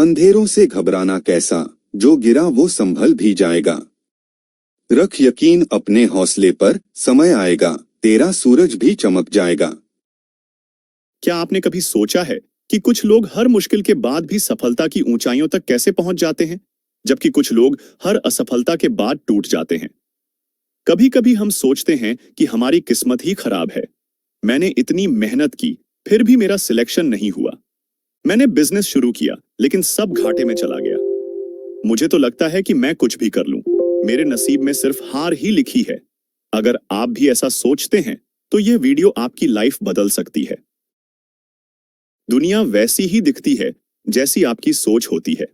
अंधेरों से घबराना कैसा, जो गिरा वो संभल भी जाएगा। रख यकीन अपने हौसले पर, समय आएगा, तेरा सूरज भी चमक जाएगा। क्या आपने कभी सोचा है कि कुछ लोग हर मुश्किल के बाद भी सफलता की ऊंचाइयों तक कैसे पहुंच जाते हैं, जबकि कुछ लोग हर असफलता के बाद टूट जाते हैं? कभी कभी हम सोचते हैं कि हमारी किस्मत ही खराब है। मैंने इतनी मेहनत की, फिर भी मेरा सिलेक्शन नहीं हुआ। मैंने बिजनेस शुरू किया, लेकिन सब घाटे में चला गया। मुझे तो लगता है कि मैं कुछ भी कर लूं, मेरे नसीब में सिर्फ हार ही लिखी है। अगर आप भी ऐसा सोचते हैं, तो यह वीडियो आपकी लाइफ बदल सकती है। दुनिया वैसी ही दिखती है जैसी आपकी सोच होती है।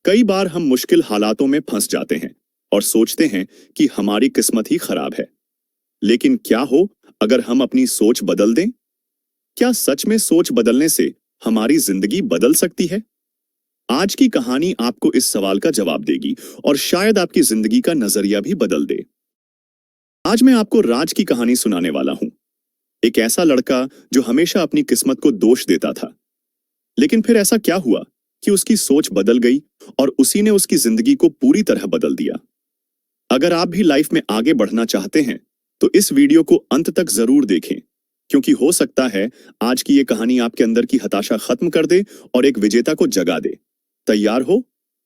कई बार हम मुश्किल हालातों में फंस जाते हैं और सोचते हैं कि हमारी किस्मत ही खराब है। लेकिन क्या हो अगर हम अपनी सोच बदल दें? क्या सच में सोच बदलने से हमारी जिंदगी बदल सकती है? आज की कहानी आपको इस सवाल का जवाब देगी और शायद आपकी जिंदगी का नजरिया भी बदल दे। आज मैं आपको राज की कहानी सुनाने वाला हूं। एक ऐसा लड़का जो हमेशा अपनी किस्मत को दोष देता था। लेकिन फिर ऐसा क्या हुआ कि उसकी सोच बदल गई और उसी ने उसकी जिंदगी को पूरी तरह बदल दिया। अगर आप भी लाइफ में आगे बढ़ना चाहते हैं, तो इस वीडियो को अंत तक जरूर देखें, क्योंकि हो सकता है आज की ये कहानी आपके अंदर की हताशा खत्म कर दे और एक विजेता को जगा दे। तैयार हो?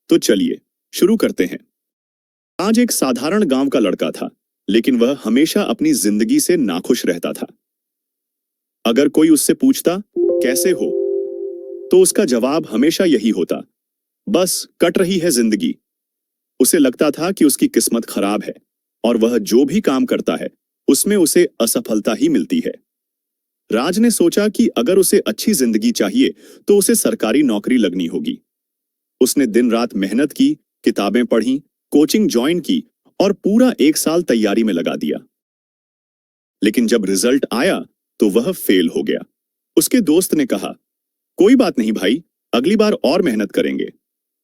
तो चलिए शुरू करते हैं। आज एक साधारण गांव का लड़का था, लेकिन वह हमेशा अपनी जिंदगी से नाखुश रहता था। अगर कोई उससे पूछता, कैसे हो, तो उसका जवाब हमेशा यही होता, बस कट रही है जिंदगी। उसे लगता था कि उसकी किस्मत खराब है और वह जो भी काम करता है उसमें उसे असफलता ही मिलती है। राज ने सोचा कि अगर उसे अच्छी जिंदगी चाहिए तो उसे सरकारी नौकरी लगनी होगी। उसने दिन रात मेहनत की, किताबें पढ़ी, कोचिंग ज्वाइन की और पूरा 1 साल तैयारी में लगा दिया। लेकिन जब रिजल्ट आया तो वह फेल हो गया। उसके दोस्त ने कहा, कोई बात नहीं भाई, अगली बार और मेहनत करेंगे।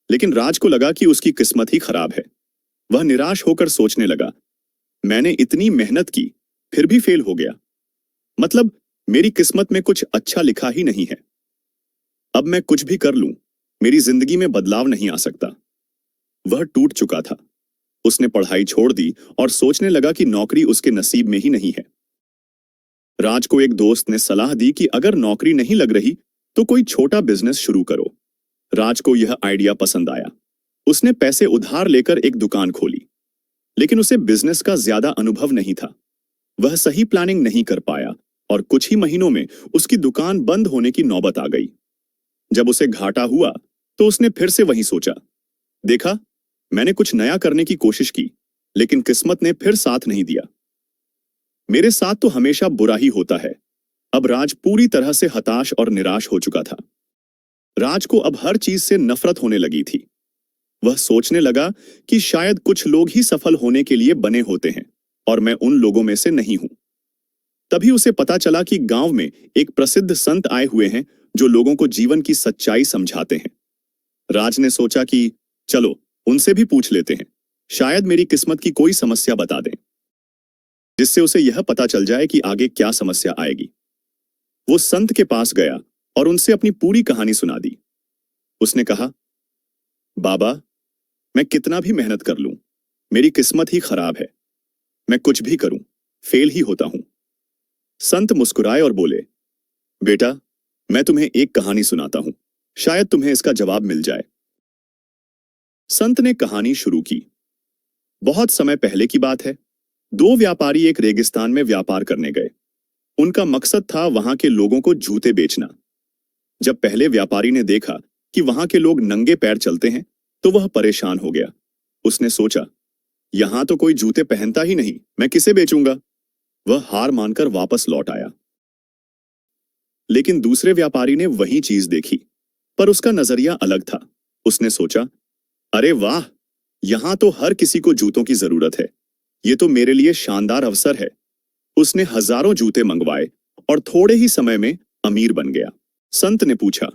लेकिन राज को लगा कि उसकी किस्मत ही खराब है। वह निराश होकर सोचने लगा, मैंने इतनी मेहनत की, फिर भी फेल हो गया। मतलब मेरी किस्मत में कुछ अच्छा लिखा ही नहीं है। अब मैं कुछ भी कर लूं, मेरी जिंदगी में बदलाव नहीं आ सकता। वह टूट चुका था। उसने पढ़ाई छोड़ दी और सोचने लगा कि नौकरी उसके नसीब में ही नहीं है। राज को एक दोस्त ने सलाह दी कि अगर नौकरी नहीं लग रही तो कोई छोटा बिजनेस शुरू करो। राज को यह आइडिया पसंद आया। उसने पैसे उधार लेकर एक दुकान खोली। लेकिन उसे बिजनेस का ज्यादा अनुभव नहीं था। वह सही प्लानिंग नहीं कर पाया और कुछ ही महीनों में उसकी दुकान बंद होने की नौबत आ गई। जब उसे घाटा हुआ तो उसने फिर से वही सोचा, देखा, मैंने कुछ नया करने की कोशिश की, लेकिन किस्मत ने फिर साथ नहीं दिया। मेरे साथ तो हमेशा बुरा ही होता है। अब राज पूरी तरह से हताश और निराश हो चुका था। राज को अब हर चीज से नफरत होने लगी थी। वह सोचने लगा कि शायद कुछ लोग ही सफल होने के लिए बने होते हैं और मैं उन लोगों में से नहीं हूं। तभी उसे पता चला कि गांव में एक प्रसिद्ध संत आए हुए हैं जो लोगों को जीवन की सच्चाई समझाते हैं। राज ने सोचा कि चलो उनसे भी पूछ लेते हैं, शायद मेरी किस्मत की कोई समस्या बता दें, जिससे उसे यह पता चल जाए कि आगे क्या समस्या आएगी। वो संत के पास गया और उनसे अपनी पूरी कहानी सुना दी। उसने कहा, बाबा, मैं कितना भी मेहनत कर लूं, मेरी किस्मत ही खराब है। मैं कुछ भी करूं, फेल ही होता हूं। संत मुस्कुराए और बोले, बेटा, मैं तुम्हें एक कहानी सुनाता हूं, शायद तुम्हें इसका जवाब मिल जाए। संत ने कहानी शुरू की। बहुत समय पहले की बात है। 2 व्यापारी एक रेगिस्तान में व्यापार करने गए। उनका मकसद था वहां के लोगों को जूते बेचना। जब पहले व्यापारी ने देखा कि वहां के लोग नंगे पैर चलते हैं, तो वह परेशान हो गया। उसने सोचा, यहां तो कोई जूते पहनता ही नहीं, मैं किसे बेचूंगा? वह हार मानकर वापस लौट आया। लेकिन दूसरे व्यापारी ने वही चीज देखी, पर उसका नजरिया अलग था। उसने सोचा, अरे वाह, यहां तो हर किसी को जूतों की जरूरत है। ये तो मेरे लिए शानदार अवसर है। उसने हजारों जूते मंगवाए और थोड़े ही समय में अमीर बन गया। संत ने पूछा,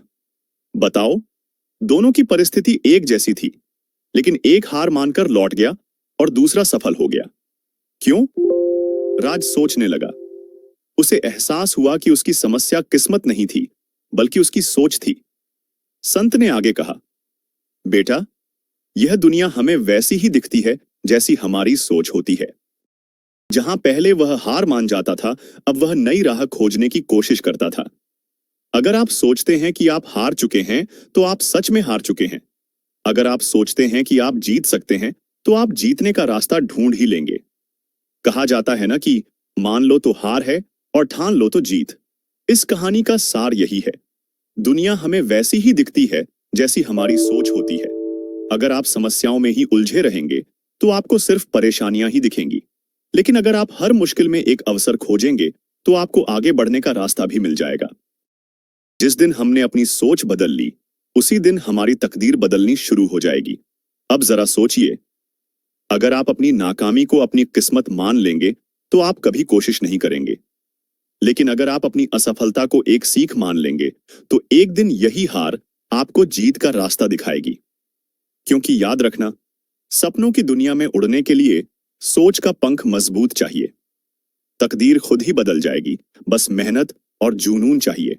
बताओ, दोनों की परिस्थिति एक जैसी थी, लेकिन एक हार मानकर लौट गया और दूसरा सफल हो गया। क्यों? राज सोचने लगा। उसे एहसास हुआ कि उसकी समस्या किस्मत नहीं थी, बल्कि उसकी सोच थी। संत ने आगे कहा, बेटा, यह दुनिया हमें वैसी ही दिखती है जैसी हमारी सोच होती है। जहां पहले वह हार मान जाता था, अब वह नई राह खोजने की कोशिश करता था। अगर आप सोचते हैं कि आप हार चुके हैं, तो आप सच में हार चुके हैं। अगर आप सोचते हैं कि आप जीत सकते हैं, तो आप जीतने का रास्ता ढूंढ ही लेंगे। कहा जाता है ना कि मान लो तो हार है और ठान लो तो जीत। इस कहानी का सार यही है। दुनिया हमें वैसी ही दिखती है जैसी हमारी सोच होती है। अगर आप समस्याओं में ही उलझे रहेंगे, तो आपको सिर्फ परेशानियां ही दिखेंगी। लेकिन अगर आप हर मुश्किल में एक अवसर खोजेंगे, तो आपको आगे बढ़ने का रास्ता भी मिल जाएगा। जिस दिन हमने अपनी सोच बदल ली, उसी दिन हमारी तकदीर बदलनी शुरू हो जाएगी। अब जरा सोचिए, अगर आप अपनी नाकामी को अपनी किस्मत मान लेंगे, तो आप कभी कोशिश नहीं करेंगे। लेकिन अगर आप अपनी असफलता को एक सीख मान लेंगे, तो एक दिन यही हार आपको जीत का रास्ता दिखाएगी। क्योंकि याद रखना, सपनों की दुनिया में उड़ने के लिए सोच का पंख मजबूत चाहिए। तकदीर खुद ही बदल जाएगी, बस मेहनत और जुनून चाहिए।